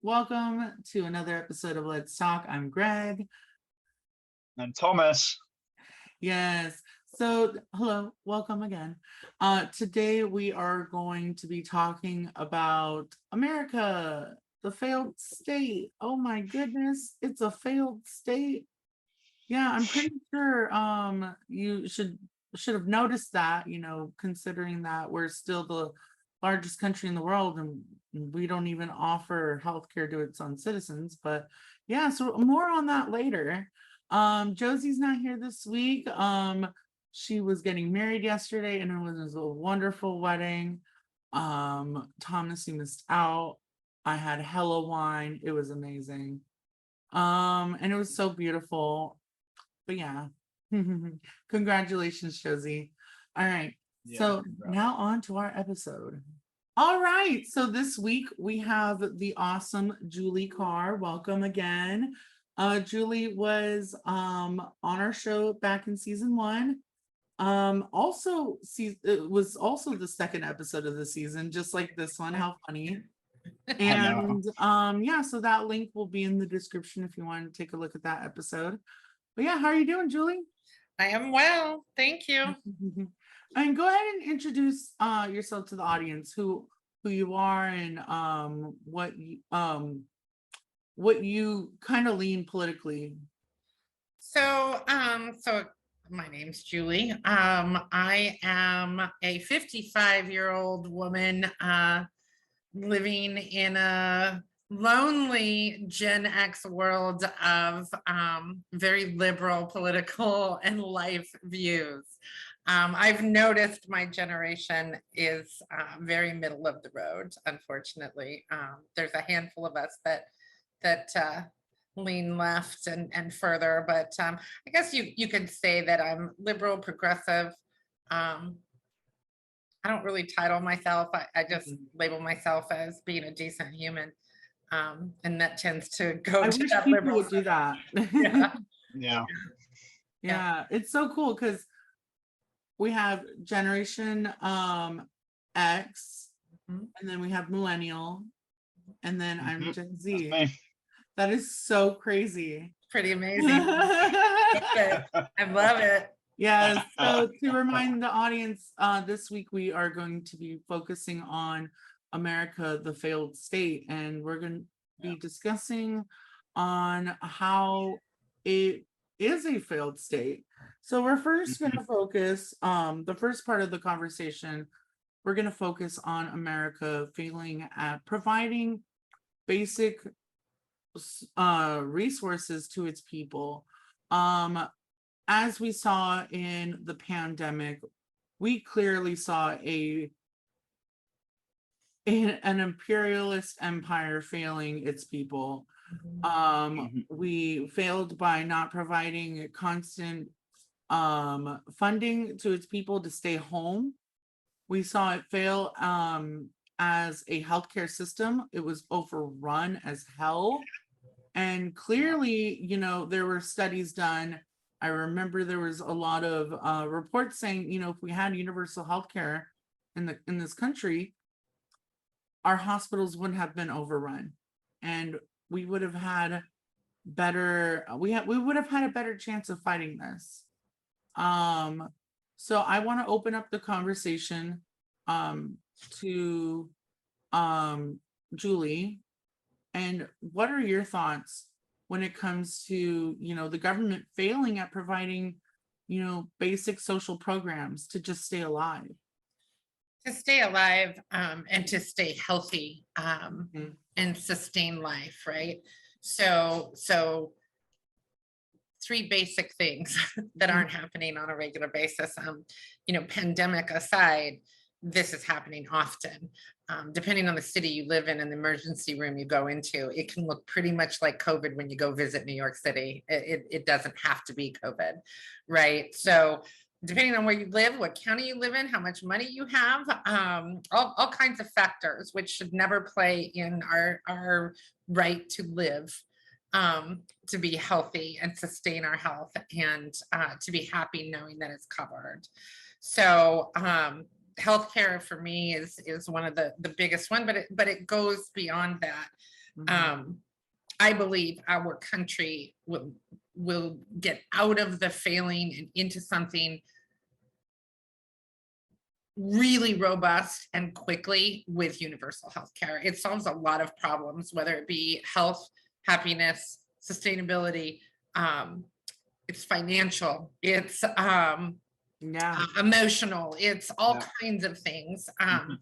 Welcome to another episode of Let's Talk. I'm Greg. I'm Thomas. Yes. So, hello, welcome again. Today we are going to be talking about America, the failed state. Oh my goodness, it's a failed state. Yeah, I'm pretty sure you should have noticed that, considering that we're still the largest country in the world and we don't even offer healthcare to its own citizens. But yeah, so more on that later. Josie's not here this week. She was getting married yesterday and it was a wonderful wedding. Thomas, you missed out. I had hella wine. It was amazing. And it was so beautiful. But yeah, congratulations, Josie. All right, so now on to our episode. All right, so this week we have the awesome Julie Carr. Welcome again. Julie was on our show back in season 1. Also, it was also the second episode of the season, just like this one. How funny. And yeah, so that link will be in the description if you want to take a look at that episode. But yeah, how are you doing, Julie? I am well, thank you. And go ahead and introduce yourself to the audience, who you are and what you kind of lean politically. So my name's Julie. I am a 55-year-old woman living in a lonely Gen X world of very liberal political and life views. I've noticed my generation is very middle of the road, unfortunately. There's a handful of us that lean left and further, but I guess you could say that I'm liberal, progressive. I don't really title myself. I just label myself as being a decent human. And that tends to go to that liberal. Would do that. Yeah. It's so cool because we have generation X, and then we have millennial, and then I'm Gen Z. That is so crazy. Pretty amazing. I love it. Yeah, so to remind the audience, this week we are going to be focusing on America, the failed state, and we're going to be discussing on how it is a failed state. So we're first going to focus, the first part of the conversation, we're going to focus on America failing at providing basic resources to its people. As we saw in the pandemic, we clearly saw an imperialist empire failing its people. We failed by not providing constant funding to its people to stay home. We saw it fail as a healthcare system. It was overrun as hell. And clearly, there were studies done. I remember there was a lot of reports saying, if we had universal healthcare in this country, our hospitals wouldn't have been overrun, and we would have had we would have had a better chance of fighting this. So I want to open up the conversation to Julie. And what are your thoughts when it comes to, the government failing at providing, basic social programs to just stay alive? To stay alive and to stay healthy and sustain life, right? So three basic things that aren't happening on a regular basis. Pandemic aside, this is happening often. Depending on the city you live in and the emergency room you go into, it can look pretty much like COVID when you go visit New York City. It doesn't have to be COVID, right? So depending on where you live, what county you live in, how much money you have, all kinds of factors, which should never play in our right to live, to be healthy and sustain our health, and to be happy knowing that it's covered. So healthcare for me is one of the biggest one, but it goes beyond that. Mhm. I believe our country will get out of the failing and into something really robust and quickly with universal health care. It solves a lot of problems, whether it be health, happiness, sustainability, it's financial, it's Yeah. emotional, it's all Yeah. kinds of things. Mhm.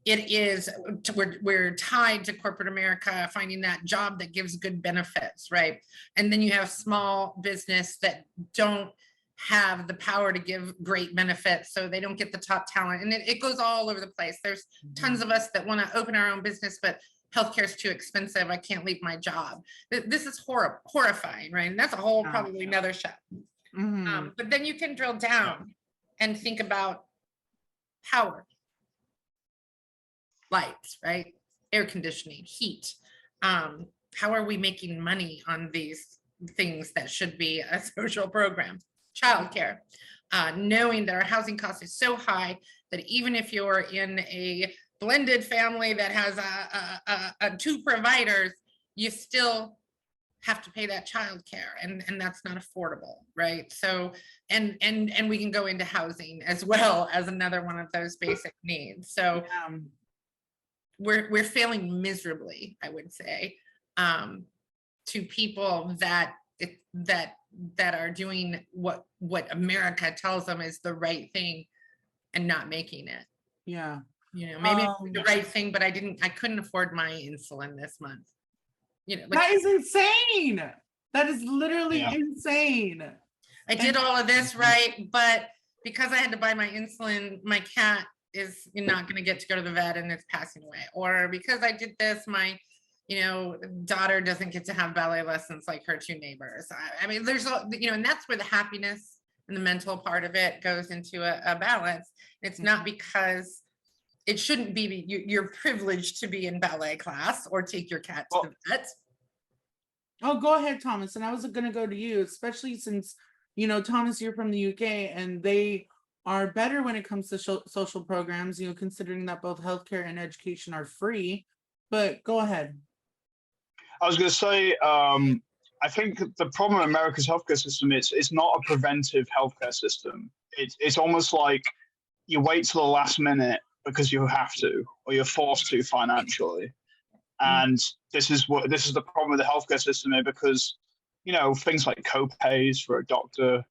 It is, we're tied to corporate America, finding that job that gives good benefits, right? And then you have small business that don't have the power to give great benefits, so they don't get the top talent, and it goes all over the place. There's tons of us that want to open our own business, but healthcare is too expensive. I can't leave my job. This is horrifying, right? And that's a whole Yeah. probably another show. Mhm. But then you can drill down and think about power, lights, right? Air conditioning, heat. How are we making money on these things that should be a social program? Childcare, knowing that our housing cost is so high that even if you're in a blended family that has two providers, you still have to pay that childcare, and that's not affordable, right? So, and we can go into housing as well as another one of those basic needs. So Yeah. we're failing miserably, I would say, to people that are doing what America tells them is the right thing and not making it. Yeah. Maybe it's the right thing, but I couldn't afford my insulin this month. Like, That is insane. That is literally Yeah. insane. I did all of this right, but because I had to buy my insulin, my cat is not going to get to go to the vet and it's passing away. Or because I did this, my daughter doesn't get to have ballet lessons like her two neighbors. I mean, there's and that's where the happiness and the mental part of it goes into a balance. It's not because it shouldn't be you're privileged to be in ballet class or take your cat to the vet. Oh, go ahead, Thomas. And I was going to go to you, especially since, Thomas, you're from the UK and they are better when it comes to social programs, considering that both healthcare and education are free. But go ahead. I was going to say, I think the problem with America's healthcare system is it's not a preventive healthcare system. It's almost like you wait till the last minute because you have to, or you're forced to financially. And this is the problem with the healthcare system here, because things like co-pays for a doctor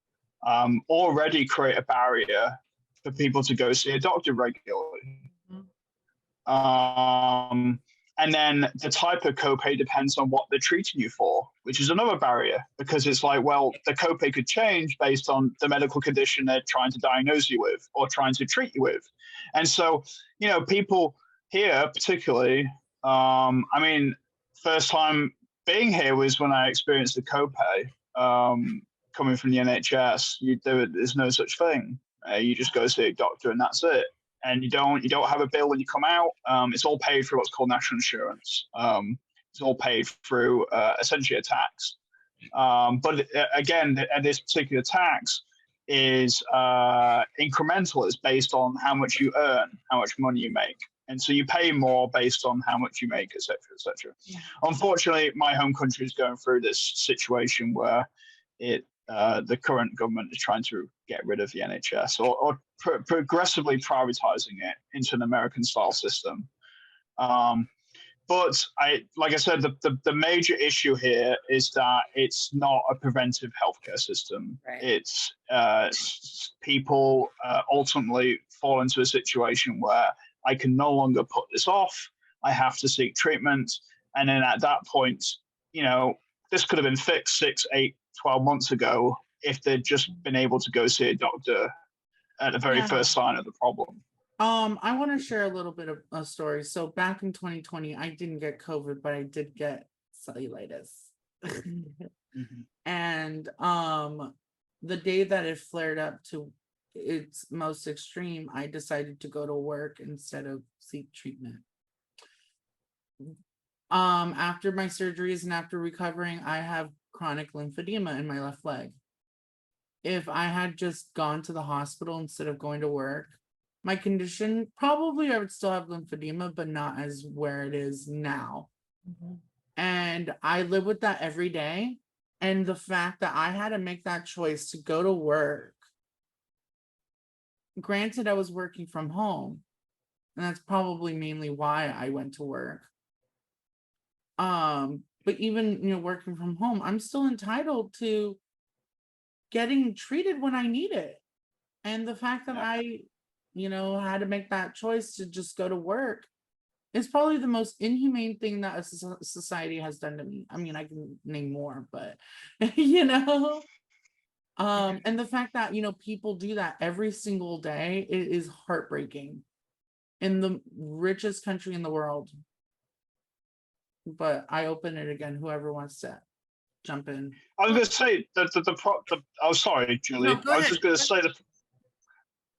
already create a barrier for people to go see a doctor regularly. And then the type of copay depends on what they're treating you for, which is another barrier, because it's like, well, the copay could change based on the medical condition they're trying to diagnose you with or trying to treat you with. And so, people here particularly, I mean, first time being here was when I experienced the copay coming from the NHS. There's no such thing. You just go see a doctor and that's it. And you don't have a bill when you come out. It's all paid through what's called national insurance. It's all paid through essentially a tax. But again, this particular tax is incremental. It's based on how much you earn, how much money you make. And so you pay more based on how much you make, et cetera, et cetera. Yeah. Unfortunately, my home country is going through this situation where the current government is trying to get rid of the NHS or progressively privatizing it into an American-style system. But like I said, the major issue here is that it's not a preventive healthcare system. Right. It's people ultimately fall into a situation where I can no longer put this off. I have to seek treatment. And then at that point, this could have been fixed 6, 8, 12 months ago if they'd just been able to go see a doctor at the very first sign of the problem. I want to share a little bit of a story. So back in 2020, I didn't get COVID, but I did get cellulitis. And the day that it flared up to its most extreme, I decided to go to work instead of seek treatment. After my surgeries and after recovering, I have chronic lymphedema in my left leg. If I had just gone to the hospital instead of going to work, my condition, probably I would still have lymphedema, but not as where it is now. And I live with that every day. And the fact that I had to make that choice to go to work, granted, I was working from home, and that's probably mainly why I went to work. But even, working from home, I'm still entitled to getting treated when I need it. And the fact that I, had to make that choice to just go to work is probably the most inhumane thing that a society has done to me. I mean, I can name more, but and the fact that people do that every single day, it is heartbreaking in the richest country in the world. But I open it again, whoever wants to jump in. I was going to say oh, sorry, Julie. No, go I was ahead. just going to say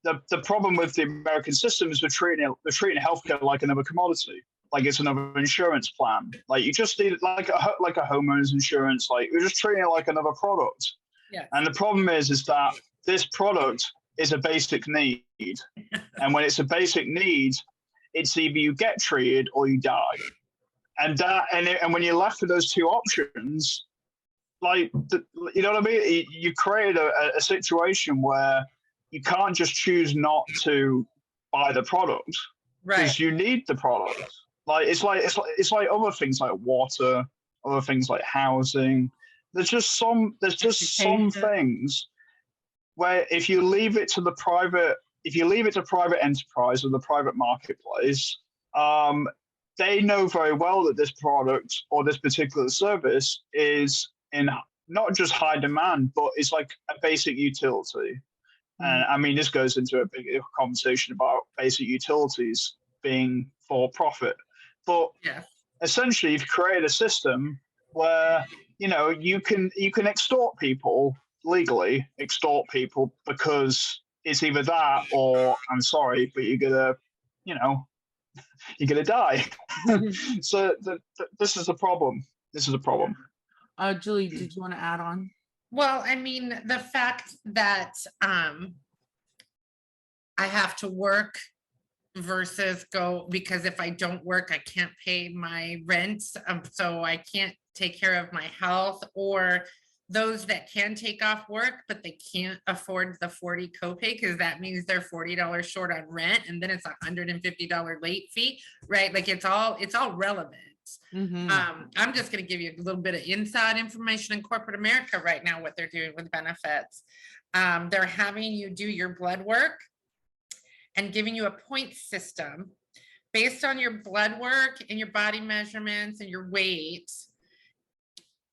the problem with the American system is they're treating healthcare like another commodity, like it's another insurance plan. Like you just need like a homeowner's insurance. Like you're just treating it like another product. Yeah. And the problem is that this product is a basic need, and when it's a basic need, it's either you get treated or you die. And when you're left with those two options, like you know what I mean, you create a situation where you can't just choose not to buy the product because you need the product. Like it's like other things like water, other things like housing. There's just some things where if you leave it to private enterprise or the private marketplace, they know very well that this product or this particular service is in not just high demand, but it's like a basic utility. And I mean, this goes into a big conversation about basic utilities being for profit. But essentially, you've created a system where you can extort people legally, because it's either that or I'm sorry, but you're gonna die. So this is a problem. Julie, did you want to add on? Well, I mean, the fact that I have to work versus go, because if I don't work, I can't pay my rent. So I can't take care of my health, or those that can take off work, but they can't afford the 40 copay because that means they're $40 short on rent. And then it's $150 late fee, right? Like it's all relevant. I'm just going to give you a little bit of inside information in corporate America right now, what they're doing with benefits. They're having you do your blood work and giving you a point system based on your blood work and your body measurements and your weight.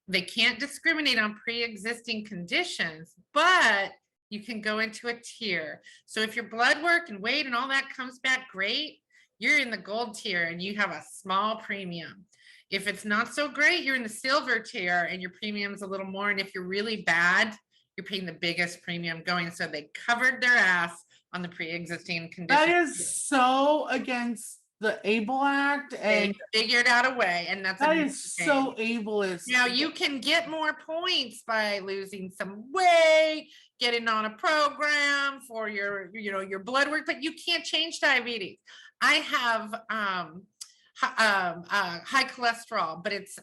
They can't discriminate on pre-existing conditions, but you can go into a tier. So if your blood work and weight and all that comes back great, you're in the gold tier and you have a small premium. If it's not so great, you're in the silver tier and your premium's a little more. And if you're really bad, you're paying the biggest premium going. So they covered their ass on the pre-existing condition. That is so against the ABLE Act, and they figured out a way, and that is so ableist. Now you can get more points by losing some weight, getting on a program for your blood work, but you can't change diabetes. I have high cholesterol, but it's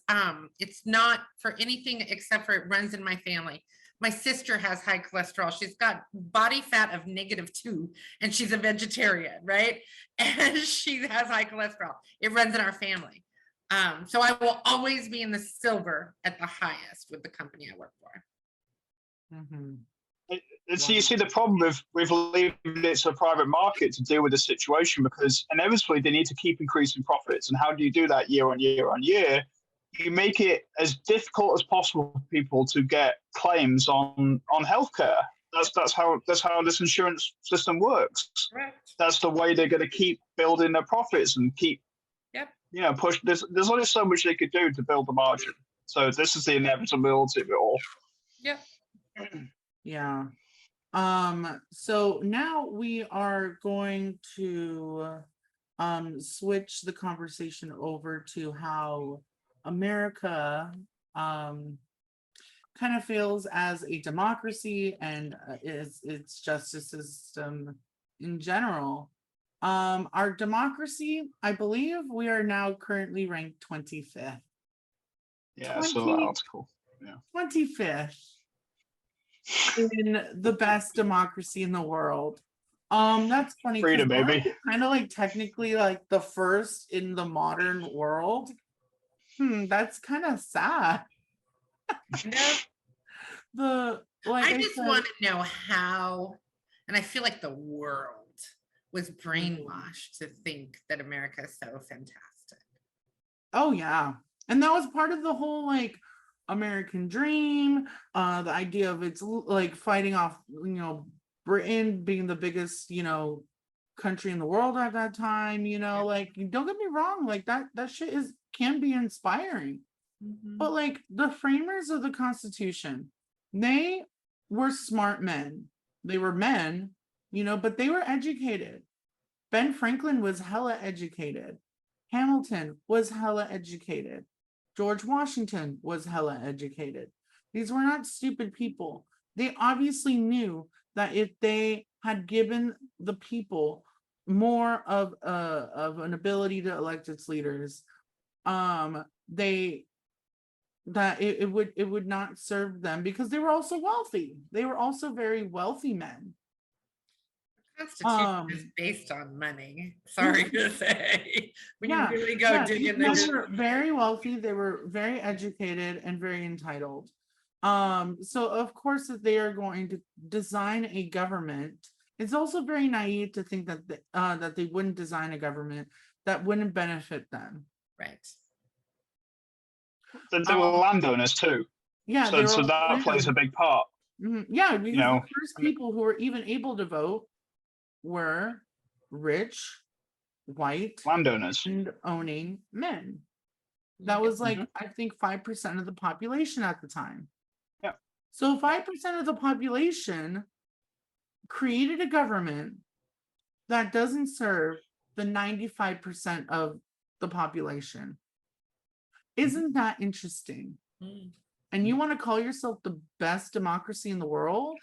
not for anything except for it runs in my family. My sister has high cholesterol. She's got body fat of -2 and she's a vegetarian, right? And she has high cholesterol. It runs in our family. So I will always be in the silver at the highest with the company I work for. So you see the problem with leaving it to the private market to deal with the situation, because inevitably they need to keep increasing profits. And how do you do that year on year on year? You make it as difficult as possible for people to get claims on healthcare. That's how this insurance system works. Correct. That's the way they're going to keep building their profits and keep push. There's only so much they could do to build the margin. So this is the inevitability of it all. Yeah. Yeah. So now we are going to switch the conversation over to how America kind of feels as a democracy and its justice system in general. Our democracy, I believe we are now currently ranked 25th. Yeah, I saw that article. Yeah. 25th in the best democracy in the world. That's funny. Freedom, baby. Kind of like technically like the first in the modern world. That's kind of sad. I just want to know how, and I feel like the world was brainwashed to think that America is so fantastic. Oh yeah. And that was part of the whole like American dream, the idea of it's like fighting off, Britain being the biggest, country in the world at that time, like don't get me wrong, like that shit can be inspiring. But like the framers of the Constitution, they were smart men. They were men, but they were educated. Ben Franklin was hella educated. Hamilton was hella educated. George Washington was hella educated. These were not stupid people. They obviously knew that if they had given the people more of an ability to elect its leaders, it would not serve them, because they were also wealthy. They were also very wealthy men. Constitution is based on money. Sorry to say. When you really go dig in there. They were very wealthy, they were very educated and very entitled. So of course that they are going to design a government. It's also very naive to think that that they wouldn't design a government that wouldn't benefit them. Right. They were landowners too. Yeah. So that plays a big part. Yeah, because the first people who were even able to vote were rich, white landowners and owning men. That was like, I think 5% of the population at the time. Yeah. So 5% of the population created a government that doesn't serve the 95% of the population. Isn't that interesting? And you want to call yourself the best democracy in the world?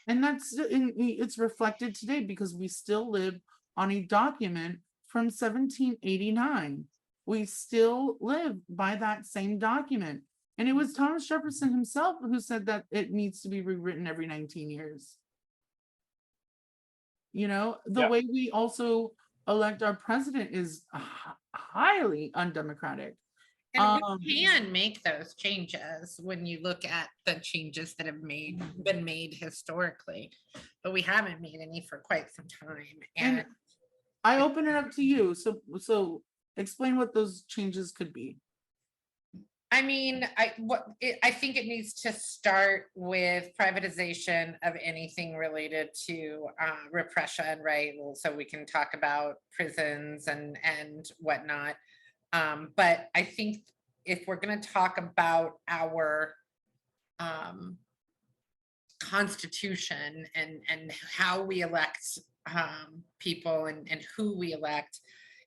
And it's reflected today because we still live on a document from 1789. We still live by that same document. And it was Thomas Jefferson himself who said that it needs to be rewritten every 19 years. The way we also elect our president is highly undemocratic. And we can make those changes when you look at the changes that have been made historically, but we haven't made any for quite some time. And I open it up to you. So explain what those changes could be. I mean, I think it needs to start with privatization of anything related to repression, right? So we can talk about prisons and whatnot. But I think if we're going to talk about our Constitution and how we elect people and who we elect,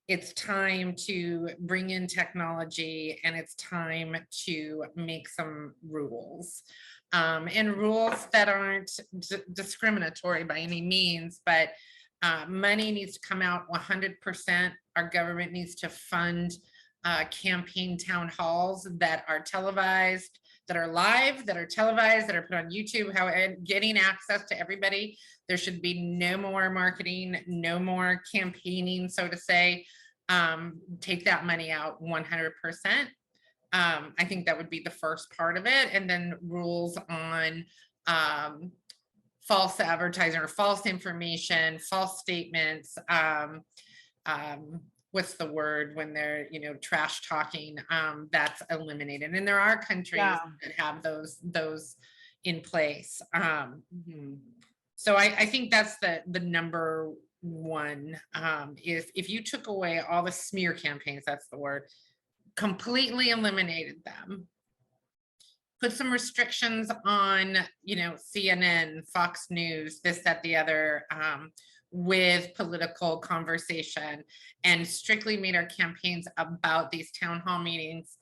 it's time to bring in technology, and it's time to make some rules, and rules that aren't discriminatory by any means, but money needs to come out 100%. Our government needs to fund campaign town halls that are televised, that are live, that are televised, that are put on YouTube, getting access to everybody. There should be no more marketing, no more campaigning, so to say. Take that money out 100%. I think that would be the first part of it. And then rules on false advertising or false information, false statements. What's the word when they're, trash talking, that's eliminated. And there are countries that have those in place. So I think that's the number one, if you took away all the smear campaigns, that's the word, completely eliminated them, put some restrictions on, CNN, Fox News, this, that, the other, with political conversation, and strictly made our campaigns about these town hall meetings,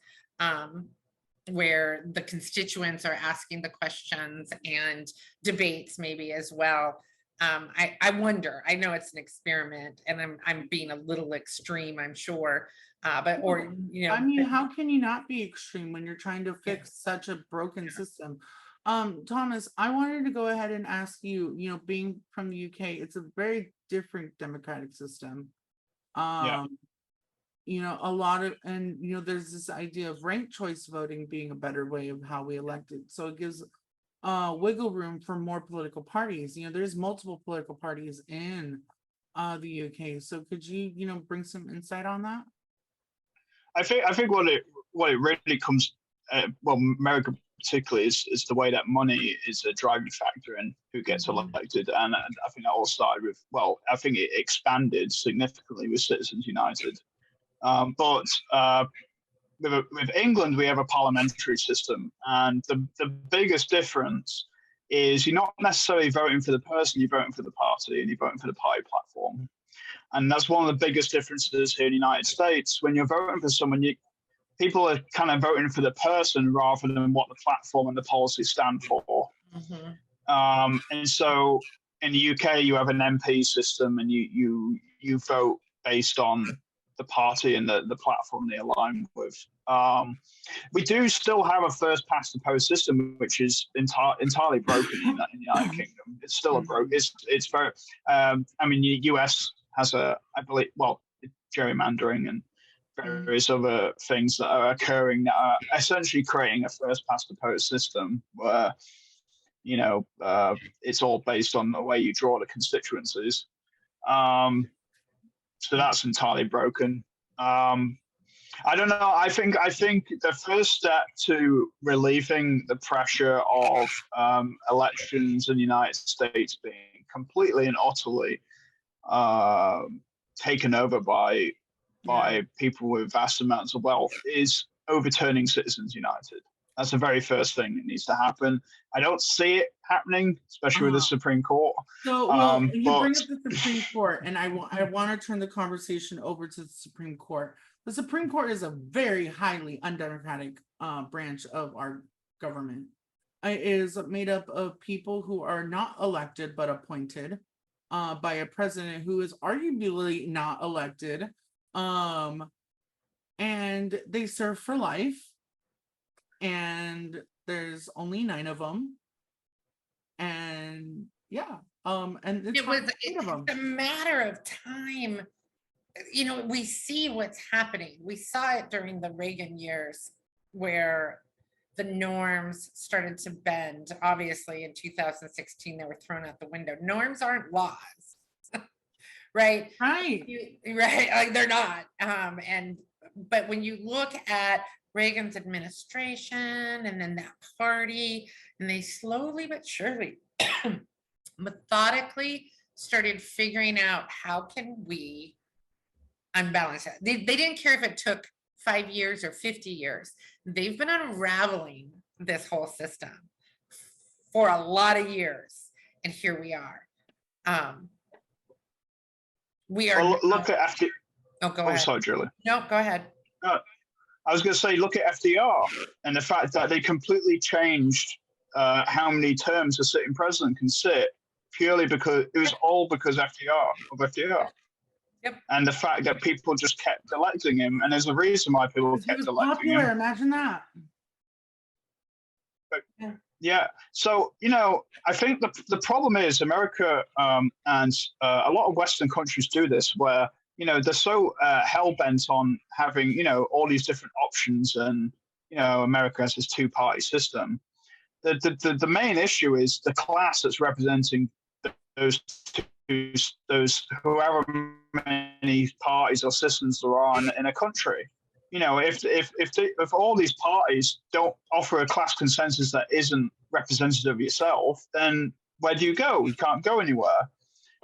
where the constituents are asking the questions, and debates maybe as well. I wonder, I know it's an experiment and I'm being a little extreme, I'm sure, But, or, you know. I mean, how can you not be extreme when you're trying to fix such a broken system? Thomas, I wanted to go ahead and ask you, being from the UK, it's a very different democratic system. Yeah. A lot of, and there's this idea of ranked choice voting being a better way of how we elected. So it gives wiggle room for more political parties. There's multiple political parties in the UK. So could you, bring some insight on that? I think what it really comes, America particularly is the way that money is a driving factor in who gets elected, and I think that all started with, I think it expanded significantly with Citizens United, but with England we have a parliamentary system, and the biggest difference is you're not necessarily voting for the person, you're voting for the party, and you're voting for the party platform. And that's one of the biggest differences here in the United States. When you're voting for someone, people are kind of voting for the person rather than what the platform and the policy stand for. And so in the UK, you have an MP system, and you vote based on the party and the platform they align with. We do still have a first past the post system, which is entirely broken in the United Kingdom. It's still a broke. It's very. The US has I believe, gerrymandering and various other things that are occurring that are essentially creating a first past the post system where, it's all based on the way you draw the constituencies. So that's entirely broken. I don't know. I think the first step to relieving the pressure of elections in the United States being completely and utterly taken over by people with vast amounts of wealth is overturning Citizens United. That's the very first thing that needs to happen. I don't see it happening, especially with the Supreme Court. So, you bring up the Supreme Court, and I want to turn the conversation over to the Supreme Court. The Supreme Court is a very highly undemocratic branch of our government. It is made up of people who are not elected but appointed by a president who is arguably not elected, and they serve for life. And there's only 9 of them, and and it's a matter of time. We see what's happening. We saw it during the Reagan years where the norms started to bend. Obviously in 2016 they were thrown out the window. Norms aren't laws. right like they're not. But when you look at Reagan's administration and then that party, and they slowly but surely methodically started figuring out how can we unbalance that. They didn't care if it took 5 years or 50 years. They've been unraveling this whole system for a lot of years, and here we are. Look at FDR. Oh, go ahead. Sorry, Julie. No, go ahead. I was going to say, look at FDR and the fact that they completely changed how many terms a sitting president can sit, purely because it was all because FDR. Yep. And the fact that people just kept electing him, and there's a reason why people kept electing him. Imagine that. But, so I think the problem is America and a lot of Western countries do this, where they're so hell-bent on having, all these different options, and, America has this two-party system. The main issue is the class that's representing those however many parties or systems there are in a country. If all these parties don't offer a class consensus that isn't representative of yourself, then where do you go? You can't go anywhere.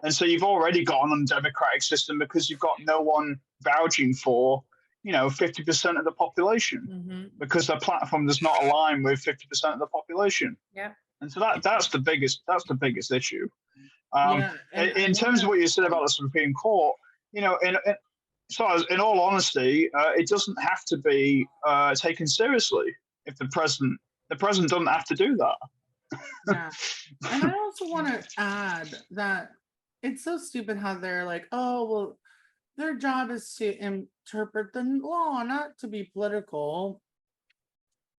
And so you've already got an undemocratic system because you've got no one vouching for, 50% of the population, because the platform does not align with 50% of the population. Yeah. And so that's the biggest issue. In terms of what you said about the Supreme Court, in all honesty, it doesn't have to be taken seriously if the president doesn't have to do that. Yeah. And I also want to add that it's so stupid how they're like, oh, well, their job is to interpret the law, not to be political.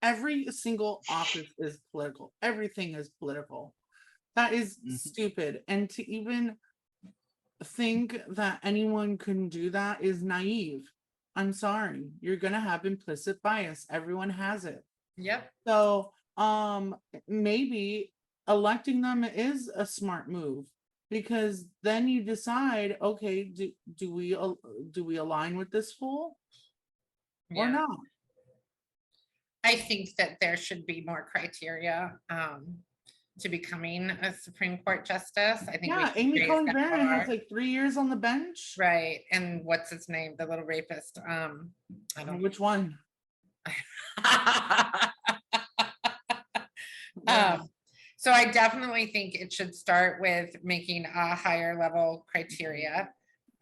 Every single office is political. Everything is political. That is stupid. And to even think that anyone can do that is naive. I'm sorry. You're gonna have implicit bias. Everyone has it. Yep. So maybe electing them is a smart move, because then you decide, okay, do we align with this fool or Yeah. not? I think that there should be more criteria to becoming a Supreme Court justice. I think we Yeah, should Amy raise Coney that Barrett has bar. like 3 years on the bench. Right. And what's his name? The little rapist. I don't Which one? So I definitely think it should start with making a higher level criteria.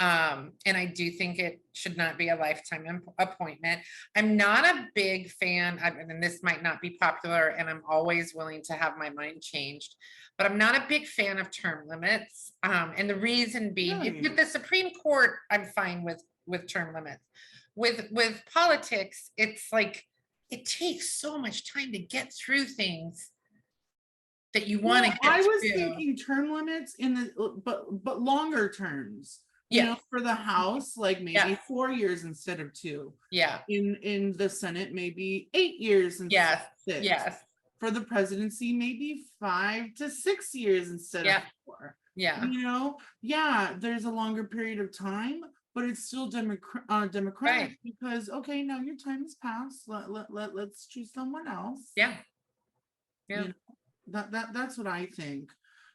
And I do think it should not be a lifetime appointment. I'm not a big fan, and this might not be popular, and I'm always willing to have my mind changed, but I'm not a big fan of term limits. And the reason being, with the Supreme Court, I'm fine with term limits. With politics, it's like, it takes so much time to get through things that you want to get I was through. thinking term limits in the but longer terms. You Yeah. know, for the House, like maybe Yeah. 4 years instead of 2. Yeah. In the Senate, maybe 8 years instead Yes. of 6. Yes. For the presidency, maybe 5 to 6 years instead of 4. Yeah. You know, yeah, there's a longer period of time, but it's still democratic, Right. because okay, now your time has passed. Let's choose someone else. Yeah. Yeah. You know, that's what I think.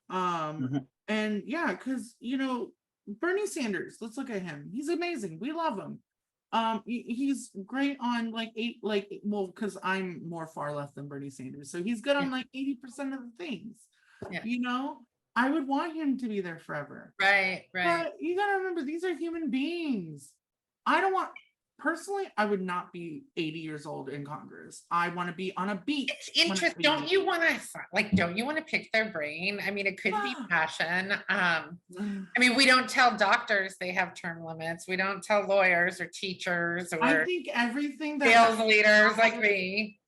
And yeah, because you know, Bernie Sanders, let's look at him. He's amazing. We love him. He's great on because I'm more far left than Bernie Sanders. So he's good on like 80% of the things. Yeah. You know, I would want him to be there forever. Right. Right. But you gotta remember, these are human beings. Personally, I would not be 80 years old in Congress. I want to be on a beach. It's interesting. Don't you want to pick their brain? I mean, it could be passion. I mean, we don't tell doctors they have term limits. We don't tell lawyers or teachers or I think everything that sales leaders like me.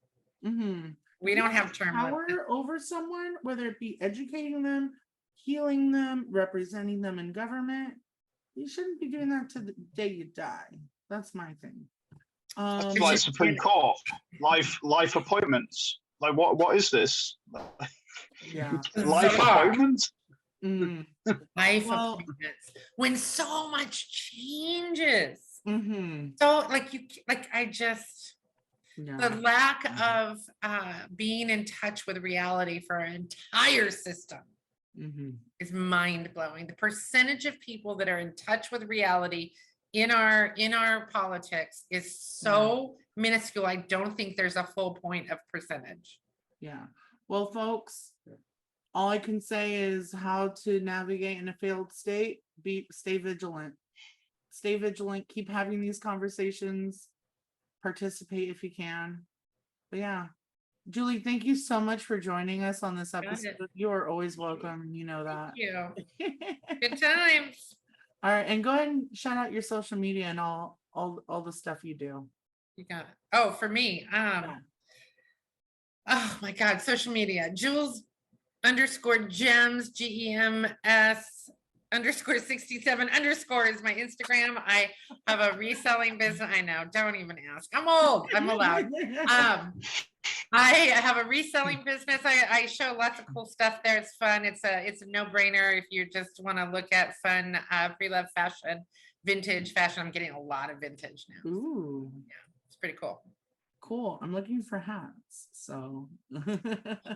We don't have term power limits over someone, whether it be educating them, healing them, representing them in government. You shouldn't be doing that to the day you die. That's my thing. Like Supreme Court, life appointments. Like what is this? Yeah. Life appointments? Life appointments. When so much changes. So the lack of being in touch with reality for our entire system is mind-blowing. The percentage of people that are in touch with reality in our politics is so minuscule. I don't think there's a full point of percentage. Yeah. Well, folks, all I can say is how to navigate in a failed state. Stay vigilant. Stay vigilant. Keep having these conversations. Participate if you can. But yeah. Julie, thank you so much for joining us on this episode. You are always welcome. You know that. Thank you. Good times. All right, and go ahead and shout out your social media and all the stuff you do. You got it. Oh, for me. Oh my God, social media. Jules_gems, GEMS_67_ is my Instagram. I have a reselling business. I know, don't even ask. I'm old. I'm allowed. I have a reselling business. I show lots of cool stuff there. It's fun. It's a no-brainer if you just want to look at fun pre-love fashion, vintage fashion. I'm getting a lot of vintage now. Ooh. Yeah, it's pretty cool. Cool. I'm looking for hats. So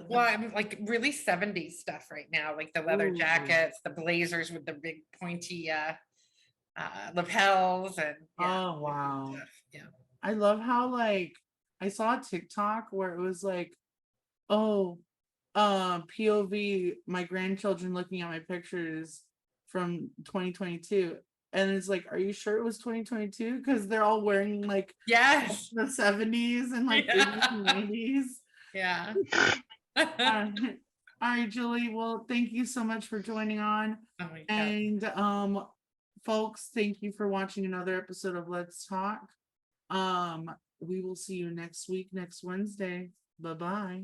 well, I'm like really 70s stuff right now, like the leather jackets, the blazers with the big pointy lapels, and oh wow. Yeah. I love how I saw a TikTok where it was like, oh, POV, my grandchildren looking at my pictures from 2022. And it's like, are you sure it was 2022? Because they're all wearing the 70s and 80s and 90s. Yeah. All right, Julie. Well, thank you so much for joining on. Oh, and folks, thank you for watching another episode of Let's Talk. We will see you next week, next Wednesday. Bye-bye.